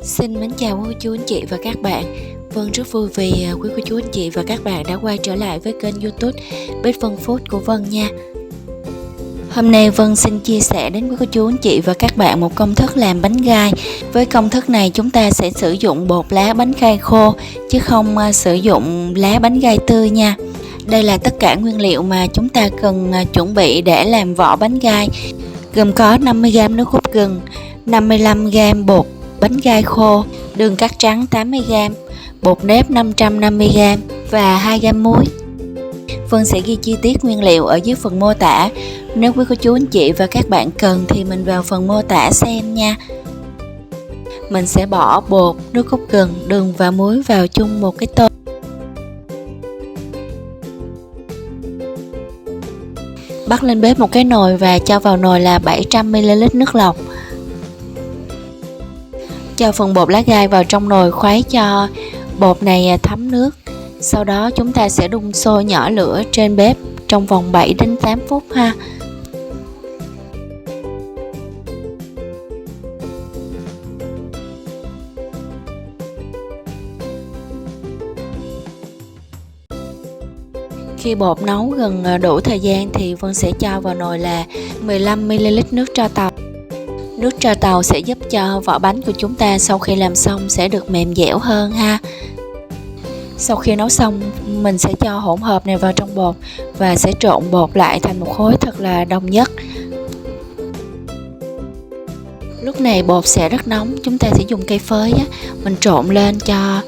Xin mến chào quý cô chú anh chị và các bạn. Vân rất vui vì quý cô chú anh chị và các bạn đã quay trở lại với kênh YouTube Bếp Vân Food của Vân nha. Hôm nay Vân xin chia sẻ đến quý cô chú anh chị và các bạn một công thức làm bánh gai. Với công thức này chúng ta sẽ sử dụng bột lá bánh gai khô chứ không sử dụng lá bánh gai tươi nha. Đây là tất cả nguyên liệu mà chúng ta cần chuẩn bị để làm vỏ bánh gai, gồm có 50g nước cốt gừng, 55g bột bánh gai khô, đường cát trắng 80g, bột nếp 550g và 2g muối. Vân sẽ ghi chi tiết nguyên liệu ở dưới phần mô tả. Nếu quý cô chú anh chị và các bạn cần thì mình vào phần mô tả xem nha. Mình sẽ bỏ bột, nước cốt gừng, đường và muối vào chung một cái tô. Bắt lên bếp một cái nồi và cho vào nồi là 700ml nước lọc. Cho phần bột lá gai vào trong nồi, khuấy cho bột này thấm nước. Sau đó chúng ta sẽ đun sôi nhỏ lửa trên bếp trong vòng 7 đến 8 phút ha. Khi bột nấu gần đủ thời gian thì Vân sẽ cho vào nồi là 15ml nước tro tàu. Nước tro tàu sẽ giúp cho vỏ bánh của chúng ta sau khi làm xong sẽ được mềm dẻo hơn ha. Sau khi nấu xong, mình sẽ cho hỗn hợp này vào trong bột và sẽ trộn bột lại thành một khối thật là đồng nhất. Lúc này bột sẽ rất nóng, chúng ta sẽ dùng cây phới á, mình trộn lên cho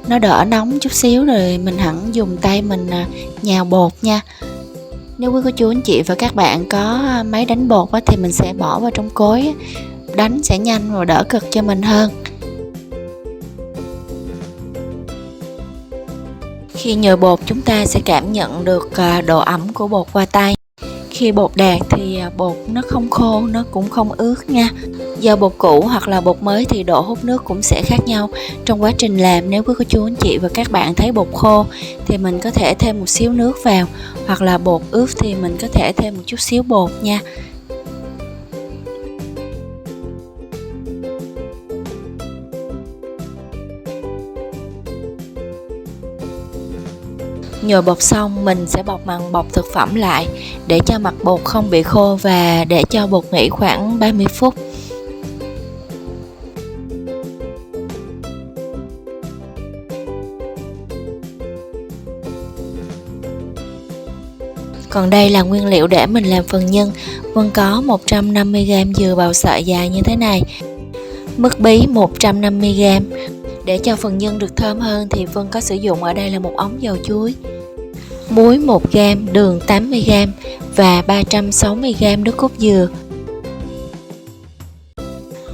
nó đỡ nóng chút xíu rồi mình hẳn dùng tay mình nhào bột nha. Nếu quý cô chú anh chị và các bạn có máy đánh bột á, thì mình sẽ bỏ vào trong cối á, đánh sẽ nhanh và đỡ cực cho mình hơn. Khi nhồi bột chúng ta sẽ cảm nhận được độ ẩm của bột qua tay. Khi bột đạt thì bột nó không khô, nó cũng không ướt nha. Do bột cũ hoặc là bột mới thì độ hút nước cũng sẽ khác nhau. Trong quá trình làm, nếu quý cô chú anh chị và các bạn thấy bột khô thì mình có thể thêm một xíu nước vào, hoặc là bột ướt thì mình có thể thêm một chút xíu bột nha. Nhồi bột xong mình sẽ bọc bằng bọc thực phẩm lại để cho mặt bột không bị khô và để cho bột nghỉ khoảng 30 phút. Còn đây là nguyên liệu để mình làm phần nhân. Vân có 150g dừa bào sợi dài như thế này, mứt bí 150g. Để cho phần nhân được thơm hơn thì Vân có sử dụng ở đây là một ống dầu chuối, muối 1g, đường 80g và 360g nước cốt dừa.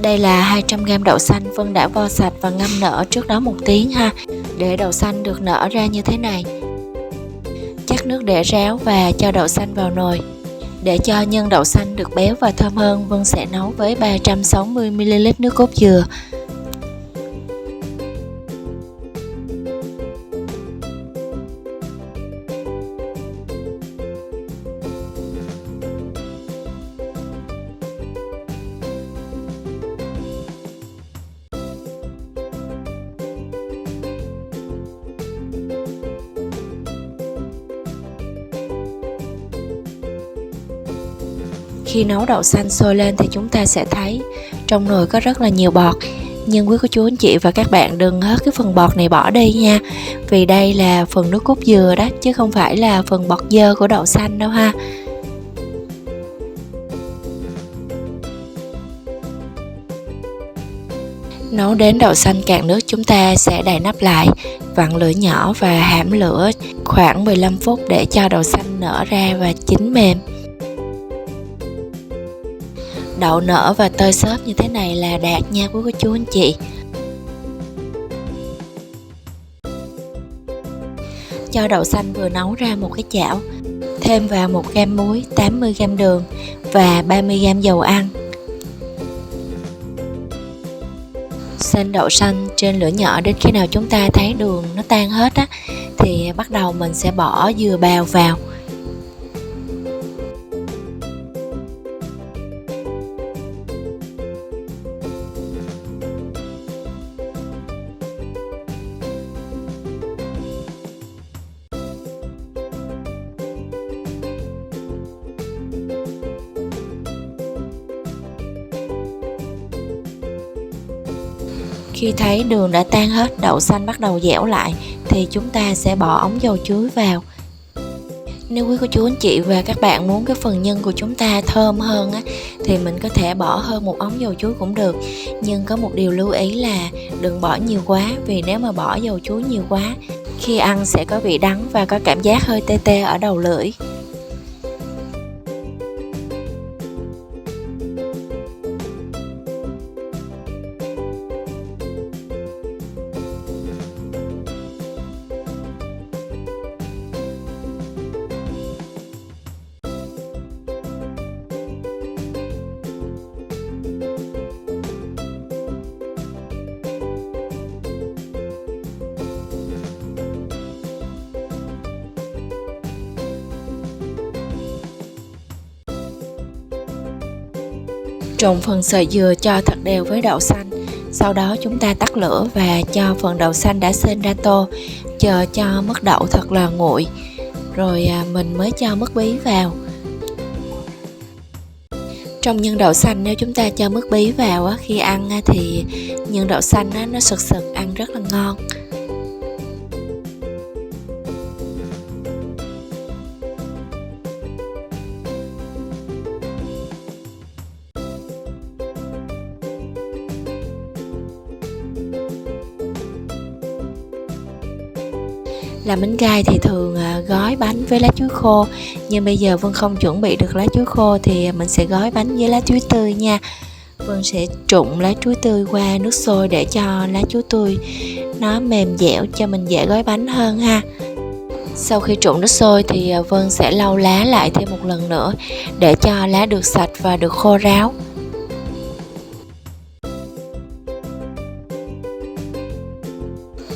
Đây là 200g đậu xanh, Vân đã vo sạch và ngâm nở trước đó 1 tiếng ha, để đậu xanh được nở ra như thế này. Chắc nước để ráo và cho đậu xanh vào nồi. Để cho nhân đậu xanh được béo và thơm hơn, Vân sẽ nấu với 360ml nước cốt dừa. Khi nấu đậu xanh sôi lên thì chúng ta sẽ thấy trong nồi có rất là nhiều bọt. Nhưng quý cô chú anh chị và các bạn đừng hớt cái phần bọt này bỏ đi nha. Vì đây là phần nước cốt dừa đó, chứ không phải là phần bọt dơ của đậu xanh đâu ha. Nấu đến đậu xanh cạn nước, chúng ta sẽ đậy nắp lại, vặn lửa nhỏ và hãm lửa khoảng 15 phút để cho đậu xanh nở ra và chín mềm. Đậu nở và tơi xốp như thế này là đạt nha quý cô chú anh chị. Cho đậu xanh vừa nấu ra một cái chảo, thêm vào 1g muối, 80g đường và 30g dầu ăn. Xên đậu xanh trên lửa nhỏ đến khi nào chúng ta thấy đường nó tan hết á, thì bắt đầu mình sẽ bỏ dừa bào vào. Khi thấy đường đã tan hết, đậu xanh bắt đầu dẻo lại thì chúng ta sẽ bỏ ống dầu chuối vào. Nếu quý cô chú anh chị và các bạn muốn cái phần nhân của chúng ta thơm hơn á, thì mình có thể bỏ hơn một ống dầu chuối cũng được. Nhưng có một điều lưu ý là đừng bỏ nhiều quá, vì nếu mà bỏ dầu chuối nhiều quá, khi ăn sẽ có vị đắng và có cảm giác hơi tê tê ở đầu lưỡi. Trộn phần sợi dừa cho thật đều với đậu xanh. Sau đó chúng ta tắt lửa và cho phần đậu xanh đã sên ra tô, chờ cho mứt đậu thật là nguội. Rồi mình mới cho mứt bí vào. Trong nhân đậu xanh, nếu chúng ta cho mứt bí vào khi ăn thì nhân đậu xanh nó sực sực, ăn rất là ngon. Làm bánh gai thì thường gói bánh với lá chuối khô, nhưng bây giờ Vân không chuẩn bị được lá chuối khô thì mình sẽ gói bánh với lá chuối tươi nha. Vân sẽ trụng lá chuối tươi qua nước sôi để cho lá chuối tươi nó mềm dẻo, cho mình dễ gói bánh hơn ha. Sau khi trụng nước sôi thì Vân sẽ lau lá lại thêm một lần nữa để cho lá được sạch và được khô ráo.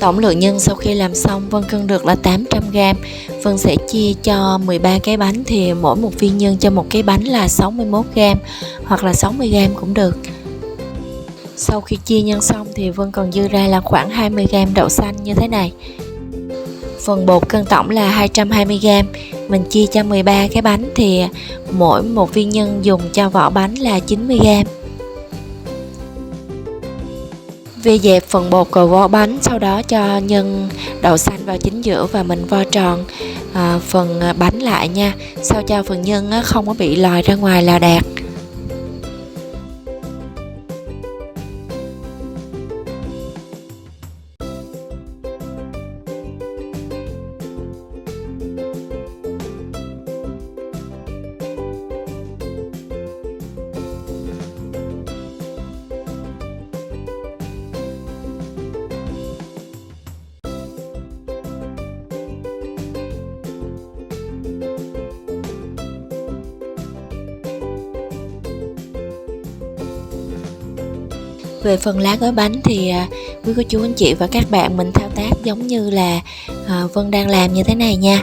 Tổng lượng nhân sau khi làm xong Vân cân được là 800g. Vân sẽ chia cho 13 cái bánh thì mỗi một viên nhân cho một cái bánh là 61g hoặc là 60g cũng được. Sau khi chia nhân xong thì Vân còn dư ra là khoảng 20g đậu xanh như thế này. Phần bột cân tổng là 220g. Mình chia cho 13 cái bánh thì mỗi một viên nhân dùng cho vỏ bánh là 90g. Vi dẹp phần bột vào vỏ bánh, sau đó cho nhân đậu xanh vào chính giữa và mình vo tròn phần bánh lại nha, sao cho phần nhân không có bị lòi ra ngoài là đạt. Về phần lá gói bánh thì quý cô chú anh chị và các bạn mình thao tác giống như là Vân đang làm như thế này nha.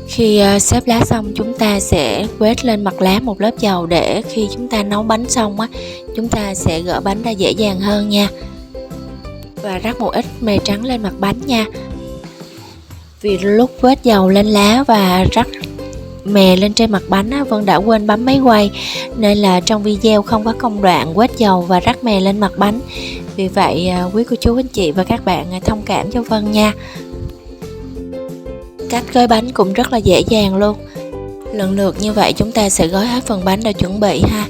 Khi xếp lá xong chúng ta sẽ quét lên mặt lá một lớp dầu để khi chúng ta nấu bánh xong chúng ta sẽ gỡ bánh ra dễ dàng hơn nha. Và rắc một ít mè trắng lên mặt bánh nha. Vì lúc quét dầu lên lá và rắc mè lên trên mặt bánh Vân đã quên bấm máy quay, nên là trong video không có công đoạn quét dầu và rắc mè lên mặt bánh. Vì vậy quý cô chú anh chị và các bạn thông cảm cho Vân nha. Cách gói bánh cũng rất là dễ dàng luôn. Lần lượt như vậy chúng ta sẽ gói hết phần bánh đã chuẩn bị ha.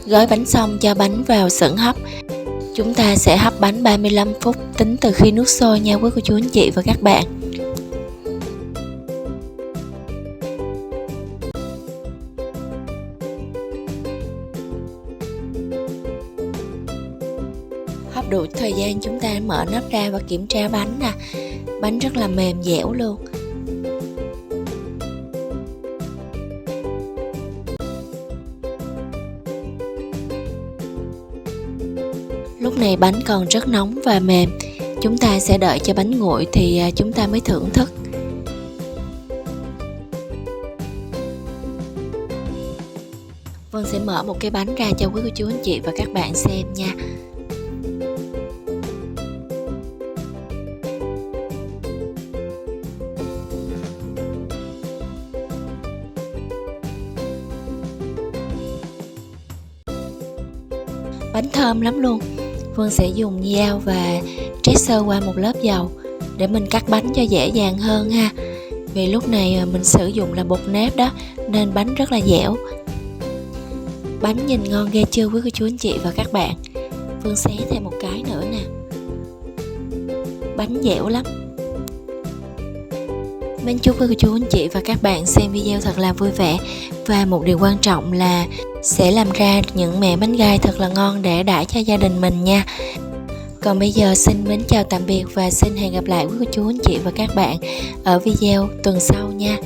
Gói bánh xong cho bánh vào sửng hấp. Chúng ta sẽ hấp bánh 35 phút tính từ khi nước sôi nha quý cô chú anh chị và các bạn. Hấp đủ thời gian chúng ta mở nắp ra và kiểm tra bánh nè. Bánh rất là mềm dẻo luôn. Lúc này bánh còn rất nóng và mềm. Chúng ta sẽ đợi cho bánh nguội thì chúng ta mới thưởng thức. Vân sẽ mở một cái bánh ra cho quý cô chú anh chị và các bạn xem nha. Bánh thơm lắm luôn. Vân sẽ dùng dao và trét sơ qua một lớp dầu để mình cắt bánh cho dễ dàng hơn ha. Vì lúc này mình sử dụng là bột nếp đó nên bánh rất là dẻo. Bánh nhìn ngon ghê chưa quý cô chú anh chị và các bạn. Vân xé thêm một cái nữa nè. Bánh dẻo lắm. Mến chúc quý cô chú anh chị và các bạn xem video thật là vui vẻ. Và một điều quan trọng là sẽ làm ra những mẻ bánh gai thật là ngon để đãi cho gia đình mình nha. Còn bây giờ xin mến chào tạm biệt và xin hẹn gặp lại quý cô chú anh chị và các bạn ở video tuần sau nha.